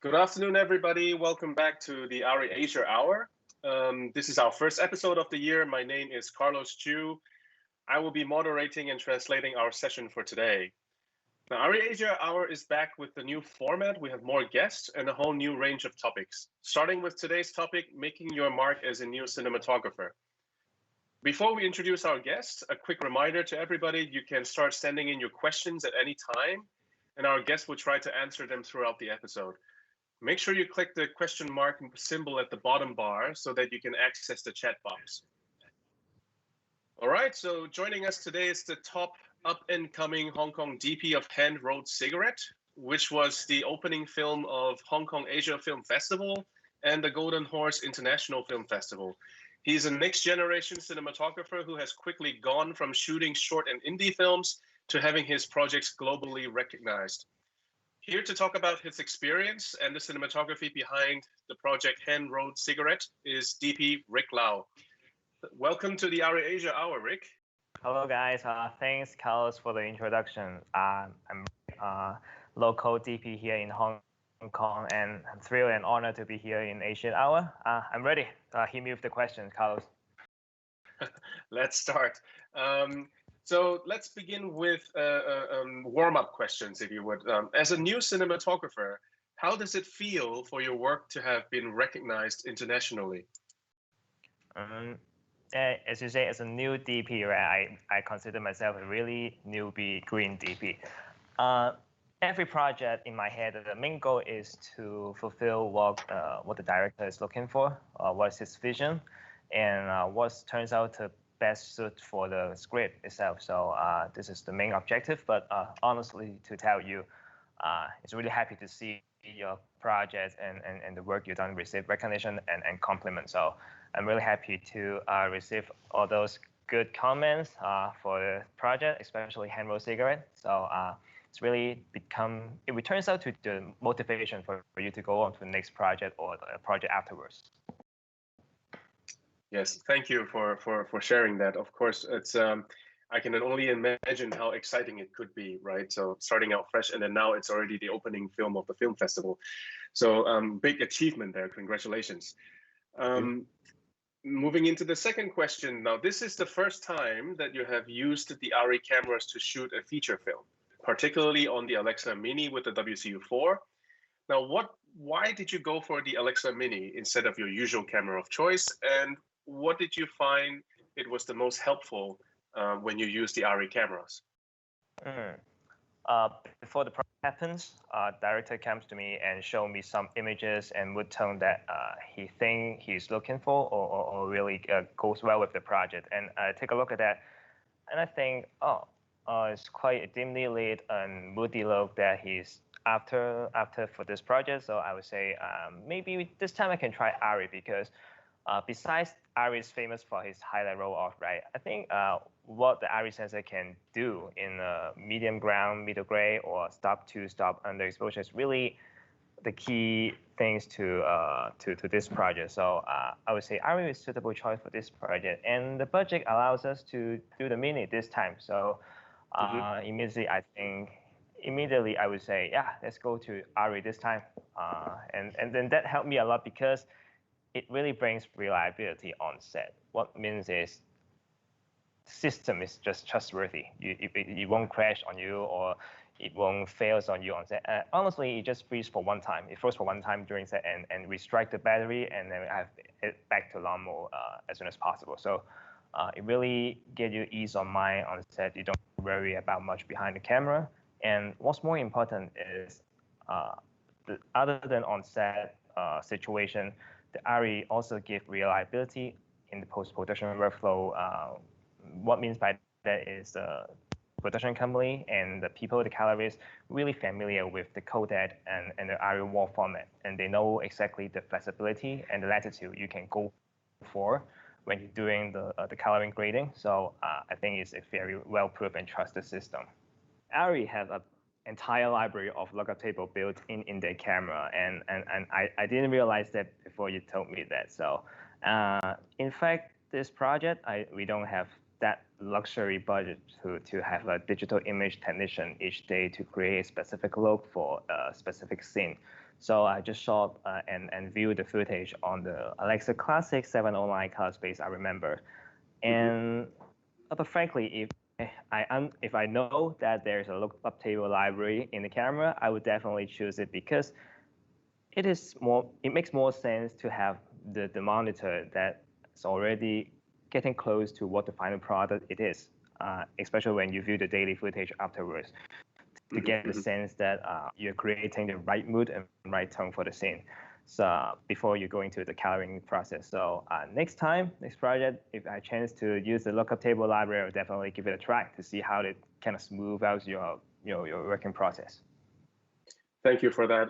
Good afternoon, everybody. Welcome back to the ARRI Asia Hour. This is our first episode of the year. My name is Carlos Chu. I will be moderating and translating our session for today. Now, ARRI Asia Hour is back with the new format. We have more guests and a whole new range of topics, starting with today's topic, making your mark as a new cinematographer. Before we introduce our guests, a quick reminder to everybody, you can start sending in your questions at any time, and our guests will try to answer them throughout the episode. Make sure you click the question mark symbol at the bottom bar so that you can access the chat box. All right, so joining us today is the top up-and-coming Hong Kong DP of Hand-Rolled Cigarette, which was the opening film of Hong Kong Asia Film Festival and the Golden Horse International Film Festival. He's a next-generation cinematographer who has quickly gone from shooting short and indie films to having his projects globally recognized. Here to talk about his experience and the cinematography behind the project Hand-Rolled Cigarette is DP Rick Lau. Welcome to the ARRI Asia Hour, Rick. Hello, guys. Thanks, Carlos, for the introduction. I'm local DP here in Hong Kong, and I'm thrilled and honored to be here in Asia Hour. I'm ready. Hit me with the questions, Carlos. Let's start. So let's begin with warm-up questions, if you would. As a new cinematographer, how does it feel for your work to have been recognized internationally? As you say, as a new DP, right, I consider myself a really newbie green DP. Every project in my head, the main goal is to fulfill what the director is looking for, what's his vision, and what turns out to best suit for the script itself. So this is the main objective. But honestly, to tell you, it's really happy to see your project and the work you've done receive recognition and compliments. So I'm really happy to receive all those good comments for the project, especially Hand-Rolled Cigarette. So it's really it turns out to the motivation for you to go on to the next project or the project afterwards. Yes, thank you for sharing that. Of course, it's I can only imagine how exciting it could be, right? So starting out fresh, and then now it's already the opening film of the film festival. So big achievement there. Congratulations. Moving into the second question. Now, this is the first time that you have used the ARRI cameras to shoot a feature film, particularly on the Alexa Mini with the WCU4. Now, why did you go for the Alexa Mini instead of your usual camera of choice? And what did you find it was the most helpful when you use the ARRI cameras? Before the project happens, director comes to me and show me some images and mood tone that he thinks he's looking for or really goes well with the project. And I take a look at that, and I think, it's quite a dimly lit and moody look that he's after for this project. So I would say maybe this time I can try ARRI, because besides ARRI is famous for his highlight roll-off, right? I think what the ARRI sensor can do in medium ground, middle gray, or stop to stop underexposure is really the key things to this project. So I would say ARRI is a suitable choice for this project, and the budget allows us to do the Mini this time. So immediately I would say, yeah, let's go to ARRI this time, and then that helped me a lot because it really brings reliability on set. What means is system is just trustworthy. It won't crash on you, or it won't fail on you on set. Honestly, it just freezes for one time. It froze for one time during set, and we strike the battery, and then I have it back to normal as soon as possible. So it really gives you ease of mind on set. You don't worry about much behind the camera. And what's more important is, other than on set situation, the ARRI also give reliability in the post-production workflow. What means by that is the production company and the people, the colorists, really familiar with the codec and the ARRI wall format, and they know exactly the flexibility and the latitude you can go for when you're doing the coloring grading. So I think it's a very well-proven and trusted system. ARRI have an entire library of lookup table built in their camera, and I didn't realize that before you told me that. So in fact, this project we don't have that luxury budget to have a digital image technician each day to create a specific look for a specific scene. So I just shot and viewed the footage on the Alexa Classic 709 color space, I remember. And but frankly, if I know that there's a lookup table library in the camera, I would definitely choose it because it makes more sense to have the monitor that's already getting close to what the final product it is, especially when you view the daily footage afterwards, to get the sense that you're creating the right mood and right tone for the scene. So before you go into the coloring process. So next project, if I chance to use the lookup table library, I'll definitely give it a try to see how it kind of smooth out your working process. Thank you for that.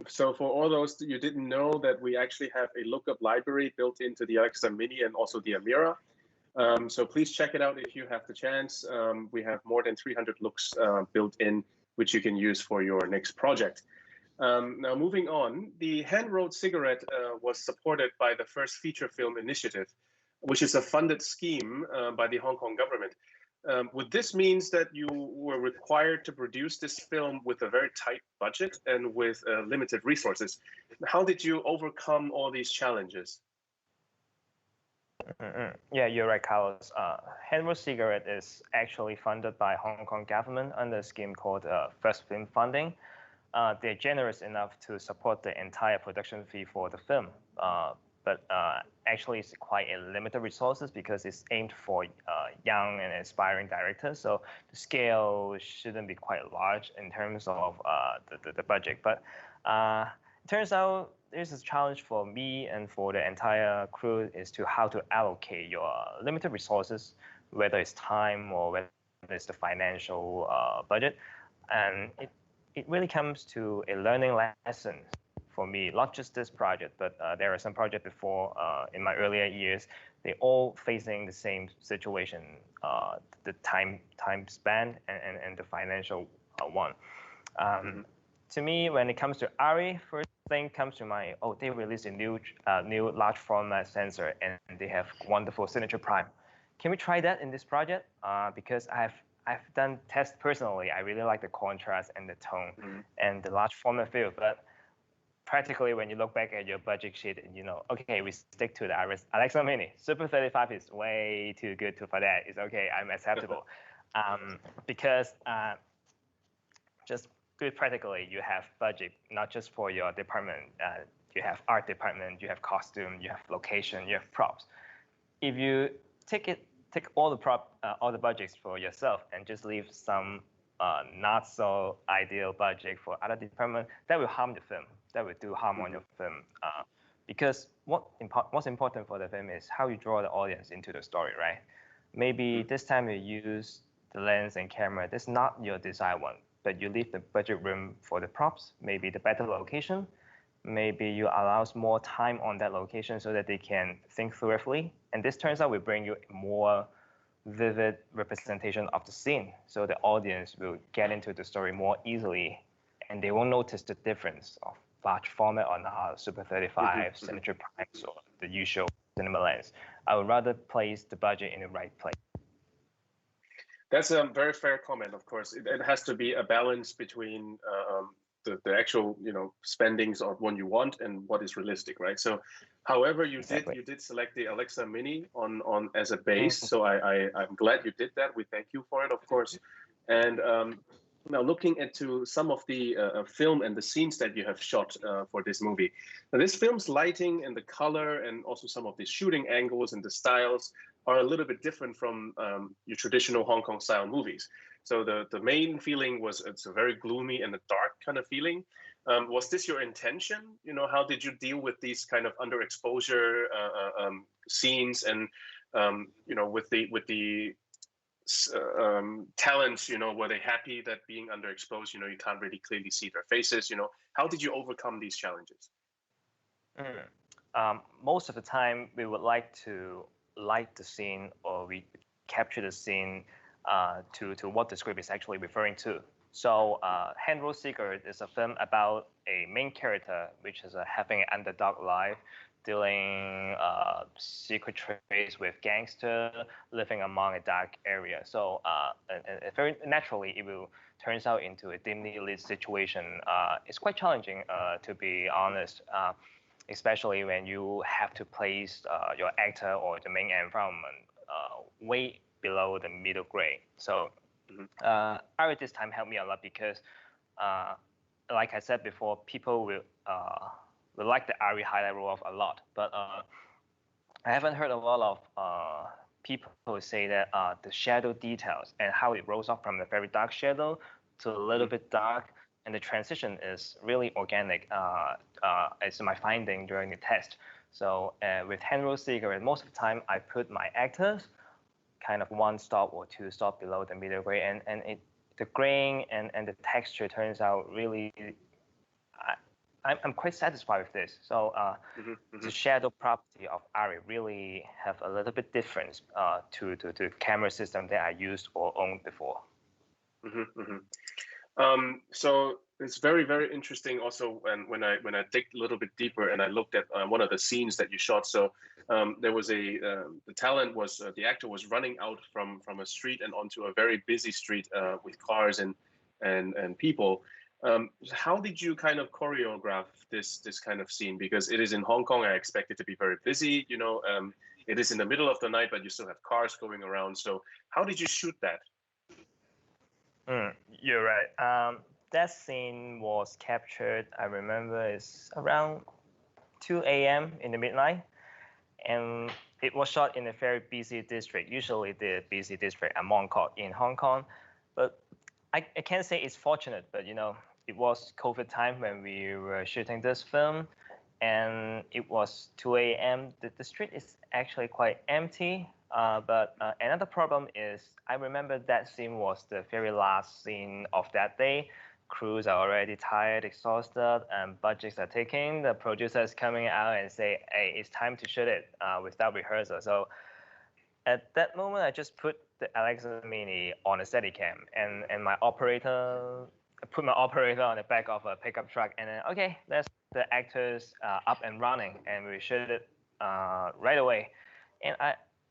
So for all those you didn't know that we actually have a lookup library built into the Alexa Mini and also the Amira. So please check it out if you have the chance. We have more than 300 looks built in, which you can use for your next project. Now moving on, the hand-rolled cigarette was supported by the First Feature Film Initiative, which is a funded scheme by the Hong Kong government. Would this means that you were required to produce this film with a very tight budget and with limited resources? How did you overcome all these challenges? Yeah, you're right, Carlos. Hand-rolled cigarette is actually funded by Hong Kong government under a scheme called First Film Funding. They're generous enough to support the entire production fee for the film. But actually it's quite a limited resources because it's aimed for young and aspiring directors. So the scale shouldn't be quite large in terms of the budget. But it turns out there's a challenge for me and for the entire crew is to how to allocate your limited resources, whether it's time or whether it's the financial budget. And it really comes to a learning lesson for me, not just this project, but there are some projects before in my earlier years. They all facing the same situation, the time span and the financial one. To me, when it comes to ARRI, first thing comes to mind. Oh, they released a new large format sensor, and they have wonderful signature prime. Can we try that in this project? Because I've done tests personally. I really like the contrast and the tone and the large format feel, but practically when you look back at your budget sheet and okay, we stick to the Alexa Mini. Super 35 is way too good for that. It's okay, I'm acceptable. Because just good practically, you have budget, not just for your department. You have art department, you have costume, you have location, you have props. If you take all the budgets for yourself and just leave some not so ideal budget for other department, that will harm the film. That will do harm on your film. Because what's important for the film is how you draw the audience into the story, right? Maybe this time you use the lens and camera. That's not your desired one, but you leave the budget room for the props, maybe the better location. Maybe you allow more time on that location so that they can think thoroughly. And this turns out will bring you a more vivid representation of the scene, so the audience will get into the story more easily, and they won't notice the difference of large format on Super 35, signature primes, or the usual cinema lens. I would rather place the budget in the right place. That's a very fair comment. Of course, it has to be a balance between the actual spendings of what you want and what is realistic, right? So, however, you did select the Alexa Mini on as a base. So I'm glad you did that. We thank you for it, of course. And now looking into some of the film and the scenes that you have shot for this movie. Now, this film's lighting and the color and also some of the shooting angles and the styles are a little bit different from your traditional Hong Kong style movies. So the main feeling was it's a very gloomy and a dark kind of feeling. Was this your intention? How did you deal with these kind of underexposure scenes and with the talents? Were they happy that being underexposed? You can't really clearly see their faces. How did you overcome these challenges? Most of the time, we would like to light the scene, or we capture the scene to what the script is actually referring to. So, Hand Rolled Cigarette is a film about a main character, which is having an underdog life, dealing secret trades with gangster, living among a dark area. So, and very naturally, it will turns out into a dimly lit situation. It's quite challenging, to be honest, especially when you have to place your actor or the main environment way below the middle grade. So ARRI this time helped me a lot because, uh, like I said before, people will like the ARRI highlight roll off a lot, but I haven't heard a lot of people say that the shadow details and how it rolls off from the very dark shadow to a little bit dark, and the transition is really organic. It's my finding during the test. So with Hand Rolled Cigarette, most of the time I put my actors kind of one stop or two stop below the middle grade, and the grain and the texture turns out really. I'm quite satisfied with this. So the shadow property of ARRI really have a little bit difference to the camera system that I used or owned before. So it's very, very interesting also when I dig a little bit deeper and I looked at one of the scenes that you shot. So there was the talent was the actor was running out from a street and onto a very busy street with cars and people. How did you kind of choreograph this kind of scene? Because it is in Hong Kong, I expect it to be very busy. You know, it is in the middle of the night, but you still have cars going around. So how did you shoot that? You're right. That scene was captured, I remember, it's around 2 a.m. in the midnight, and it was shot in a very busy district, usually the busy district at Mong Kok in Hong Kong. But I can't say it's fortunate, but you know, it was COVID time when we were shooting this film, and it was 2 a.m. The street is actually quite empty. But another problem is I remember that scene was the very last scene of that day. Crews are already tired, exhausted, and budgets are ticking. The producer is coming out and say, "Hey, it's time to shoot it without rehearsal." So at that moment, I just put the Alexa Mini on a Steadicam, and my operator I put my operator on the back of a pickup truck, and then okay, let's the actors up and running, and we shoot it right away. And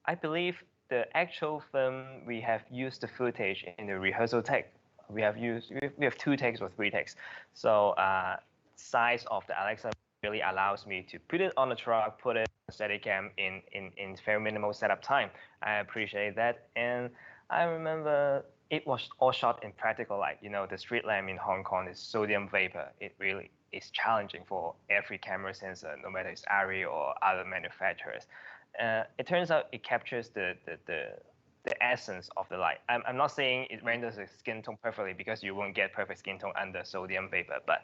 I believe the actual film we have used the footage in the rehearsal take. We have 2 takes or 3 takes. So size of the Alexa really allows me to put it on the truck, put it on Steadicam in very minimal setup time. I appreciate that. And I remember it was all shot in practical light. You know, the street lamp in Hong Kong is sodium vapor. It really is challenging for every camera sensor, no matter it's ARRI or other manufacturers. It turns out it captures the essence of the light. I'm not saying it renders the skin tone perfectly because you won't get perfect skin tone under sodium vapor, but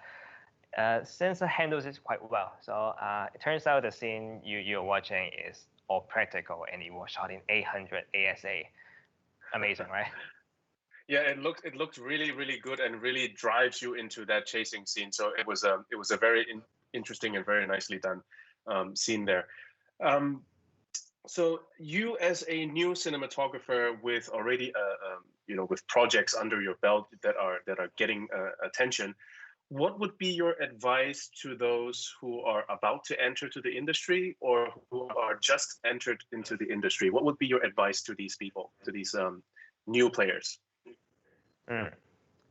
sensor handles it quite well. So it turns out the scene you're watching is all practical, and it was shot in 800 ASA. Amazing, right? Yeah, it looked really, really good and really drives you into that chasing scene. So it was a very interesting and very nicely done scene there. So you, as a new cinematographer with already with projects under your belt that are getting attention, what would be your advice to those who are about to enter to the industry or who are just entered into the industry? What would be your advice to these people, to these new players?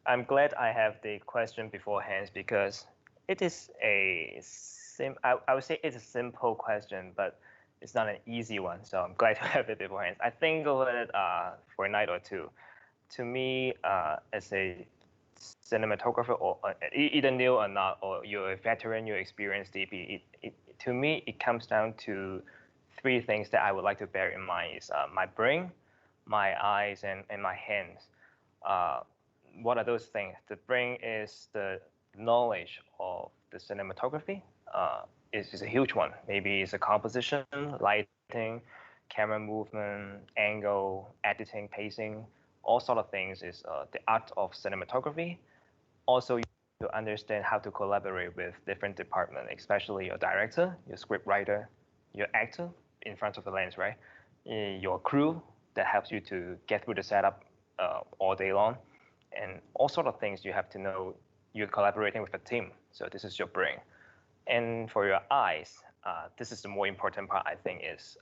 I'm glad I have the question beforehand because it is I would say it's a simple question, but it's not an easy one. So I'm glad to have it beforehand. I think over it for a night or two. To me, as a cinematographer, or either new or not, or you're a veteran, you're experienced DP, to me, it comes down to 3 things that I would like to bear in mind is my brain, my eyes, and my hands. What are those things? The brain is the knowledge of the cinematography. Is a huge one. Maybe it's a composition, lighting, camera movement, angle, editing, pacing, all sort of things is the art of cinematography. Also, you have to understand how to collaborate with different departments, especially your director, your script writer, your actor in front of the lens, right? Your crew that helps you to get through the setup all day long, and all sort of things. You have to know you're collaborating with a team. So this is your brain. And for your eyes, this is the more important part, I think, is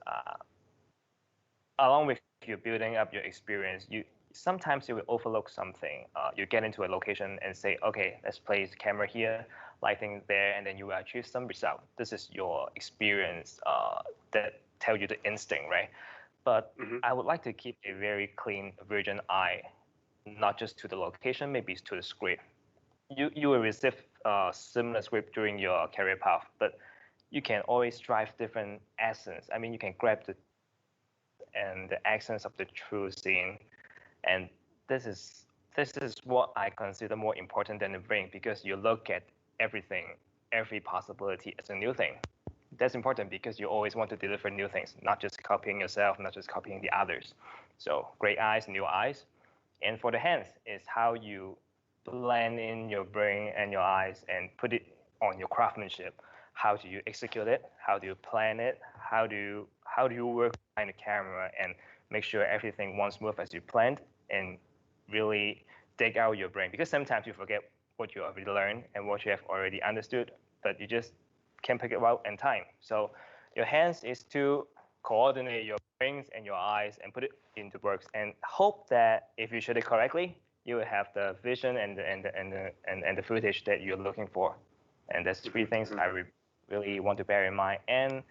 along with you building up your experience, sometimes you will overlook something. You get into a location and say, okay, let's place the camera here, lighting there, and then you will achieve some result. This is your experience that tell you the instinct, right? But I would like to keep a very clean, virgin eye, not just to the location, maybe to the script. You will receive similar script during your career path, but you can always drive different essence. I mean, you can grab the and the accents of the true scene, and this is what I consider more important than the brain, because you look at everything, every possibility as a new thing. That's important because you always want to deliver new things, not just copying yourself, not just copying the others. So great eyes, new eyes. And for the hands, is how you blend in your brain and your eyes and put it on your craftsmanship. How do you execute it? How do you plan it? How do you work behind the camera and make sure everything runs smooth as you planned, and really dig out your brain? Because sometimes you forget what you already learned and what you have already understood, but you just can't pick it out in time. So your hands is to coordinate your brains and your eyes and put it into works, and hope that if you shoot it correctly, you will have the vision and the footage that you're looking for. And that's three things I really want to bear in mind. And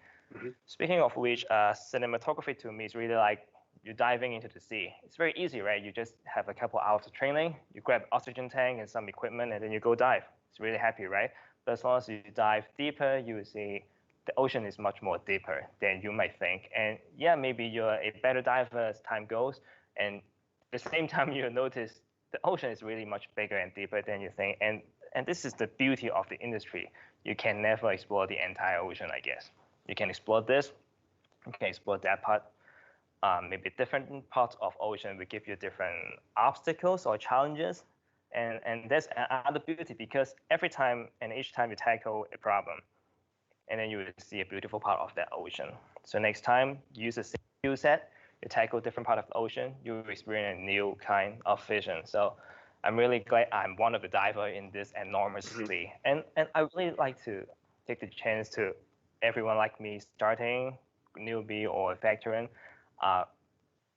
speaking of which, cinematography to me is really like you're diving into the sea. It's very easy, right? You just have a couple hours of training, you grab oxygen tank and some equipment, and then you go dive. It's really happy, right? But as long as you dive deeper, you will see the ocean is much more deeper than you might think. And yeah, maybe you're a better diver as time goes, and at the same time you notice the ocean is really much bigger and deeper than you think. And this is the beauty of the industry. You can never explore the entire ocean, I guess. You can explore this, you can explore that part. Maybe different parts of ocean will give you different obstacles or challenges. And that's another beauty, because every time and each time you tackle a problem, and then you will see a beautiful part of that ocean. So next time you use the same skill set, you tackle different part of the ocean, you will experience a new kind of vision. So I'm really glad I'm one of the diver in this enormous sea. And I really like to take the chance to everyone like me starting, newbie or veteran,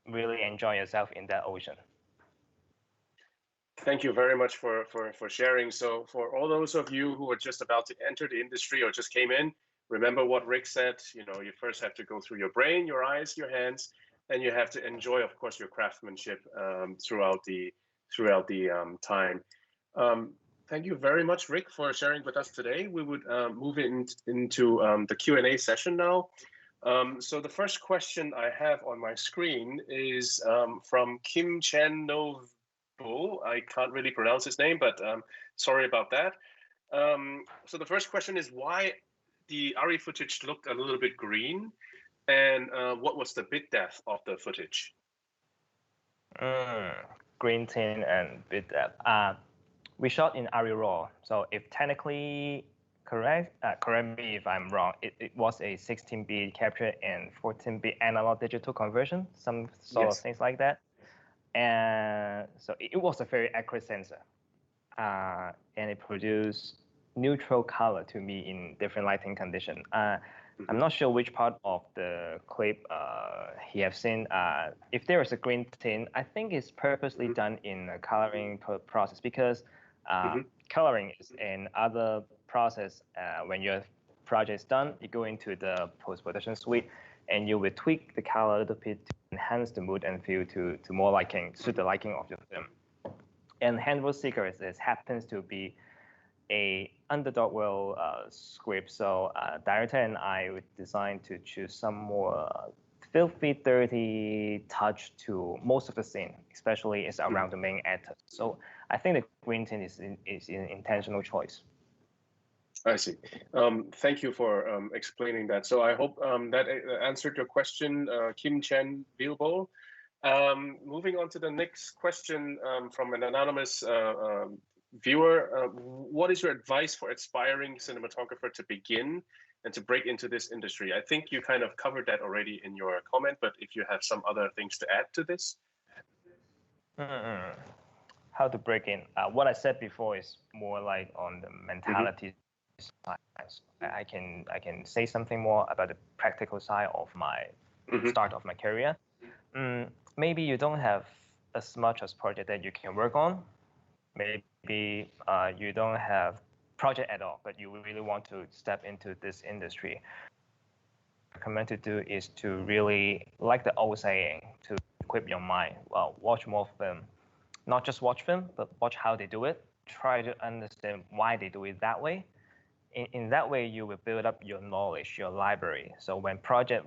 really enjoy yourself in that ocean. Thank you very much for sharing. So for all those of you who are just about to enter the industry or just came in, remember what Rick said. You first have to go through your brain, your eyes, your hands, and you have to enjoy, of course, your craftsmanship throughout the time. Thank you very much, Rick, for sharing with us today. We would move into the Q&A session now. So the first question I have on my screen is from Kim Chen Nov. I can't really pronounce his name, but sorry about that. So the first question is why the ARRI footage looked a little bit green, and what was the bit depth of the footage? Green tint and bit depth. We shot in ARRI RAW, so if technically correct me if I'm wrong, it was a 16-bit capture and 14-bit analog digital conversion, some sort of things like that. And so it was a very accurate sensor, and it produced neutral color to me in different lighting condition. I'm not sure which part of the clip he have seen. If there is a green tint, I think it's purposely done in a coloring process, because coloring is another process. When your project is done, you go into the post-production suite, and you will tweak the color a little bit to enhance the mood and feel to more suit the liking of your film. And Handful Secrets happens to be a underdog world script, so director and I would design to choose some more filthy, dirty touch to most of the scene, especially is around the main actor. So I think the green tint is an intentional choice. I see. Thank you for explaining that. So I hope that answered your question, Kim Chen Bilbo. Moving on to the next question from an anonymous viewer. What is your advice for aspiring cinematographer to begin and to break into this industry? I think you kind of covered that already in your comment, but if you have some other things to add to this. how to break in. What I said before is more like on the mentality side. I can say something more about the practical side of my start of my career. Maybe you don't have as much as project that you can work on. Maybe you don't have project at all, but you really want to step into this industry. What I recommend to do is to really, like the old saying, to equip your mind. Well, watch more film. Not just watch film, but watch how they do it. Try to understand why they do it that way. In that way, you will build up your knowledge, your library. So when project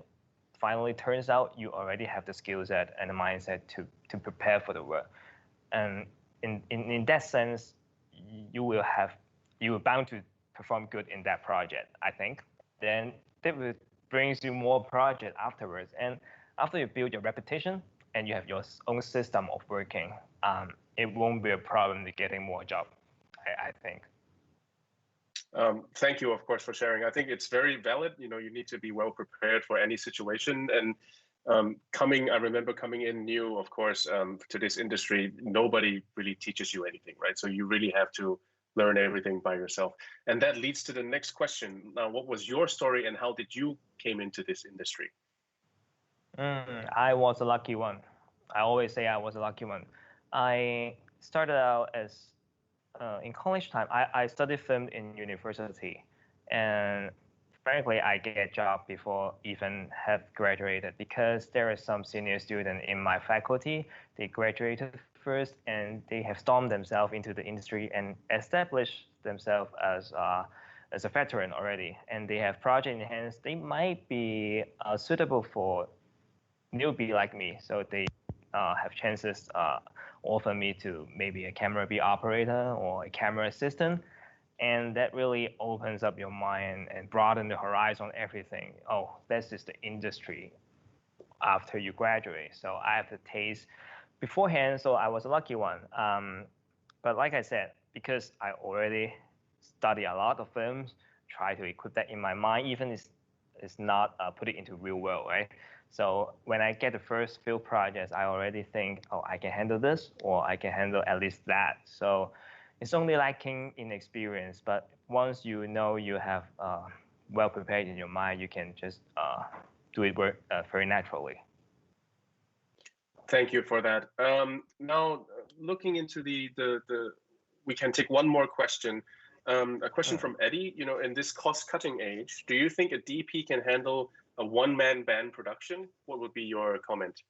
finally turns out, you already have the skill set and the mindset to prepare for the work. And in that sense, you will bound to perform good in that project, I think. Then that will brings you more project afterwards. And after you build your reputation and you have your own system of working, it won't be a problem to getting more job, I think. Thank you, of course, for sharing. I think it's very valid. You need to be well prepared for any situation. And I remember coming in new, of course, to this industry, nobody really teaches you anything, right? So you really have to learn everything by yourself. And that leads to the next question. Now, what was your story and how did you came into this industry? I was a lucky one. I always say I was a lucky one. I started out as in college time. I studied film in university, and frankly, I get a job before even have graduated because there are some senior students in my faculty. They graduated first, and they have stormed themselves into the industry and established themselves as a veteran already, and they have project in hands. They might be suitable for newbie like me, so they have chances offer me to maybe a camera B operator or a camera assistant, and that really opens up your mind and broaden the horizon on everything. Oh, this is the industry after you graduate. So I have the taste beforehand, so I was a lucky one. But like I said, because I already study a lot of films, try to equip that in my mind, even if it's not put it into real world, right? So when I get the first few projects, I already think, oh, I can handle this, or I can handle at least that. So it's only lacking in experience, but once you know you have well prepared in your mind, you can just do it very naturally. Thank you for that. Now, looking into we can take one more question. A question from Eddie. In this cost-cutting age, do you think a DP can handle a one-man band production? What would be your comment?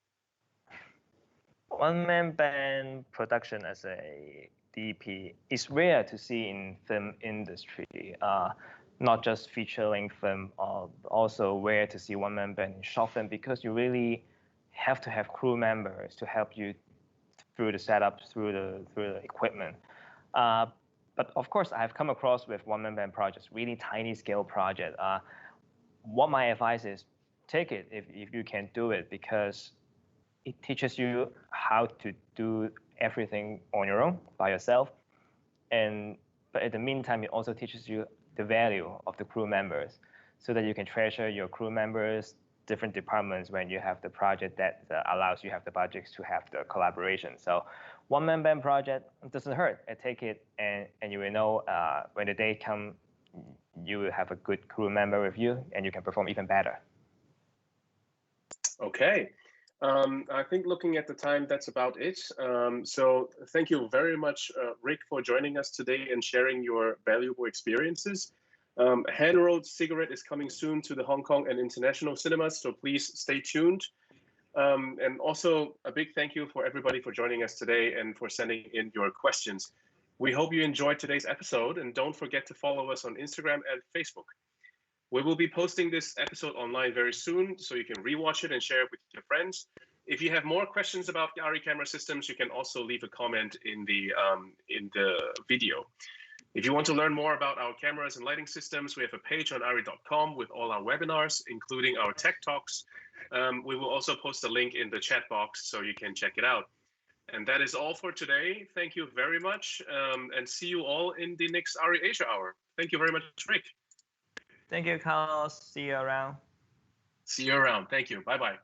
One-man band production as a DP is rare to see in film industry. Not just feature-length film, also rare to see one-man band in short film because you really have to have crew members to help you through the setup, through the equipment. But of course, I have come across with one-man band projects, really tiny scale project. What my advice is, take it if you can do it because it teaches you how to do everything on your own by yourself. But at the meantime, it also teaches you the value of the crew members so that you can treasure your crew members, different departments when you have the project that allows you have the budgets to have the collaboration. So one-man band project doesn't hurt. Take it and you will know when the day comes, you will have a good crew member with you and you can perform even better. Okay. I think looking at the time, that's about it. So thank you very much, Rick, for joining us today and sharing your valuable experiences. Hand-rolled cigarette is coming soon to the Hong Kong and international cinemas, so please stay tuned. And also a big thank you for everybody for joining us today and for sending in your questions. We hope you enjoyed today's episode, and don't forget to follow us on Instagram and Facebook. We will be posting this episode online very soon, so you can rewatch it and share it with your friends. If you have more questions about the ARRI camera systems, you can also leave a comment in the video. If you want to learn more about our cameras and lighting systems, we have a page on ARRI.com with all our webinars, including our tech talks. We will also post a link in the chat box so you can check it out. And that is all for today. Thank you very much, and see you all in the next ARRI Asia Hour. Thank you very much, Rick. Thank you, Carlos. See you around. See you around. Thank you. Bye-bye.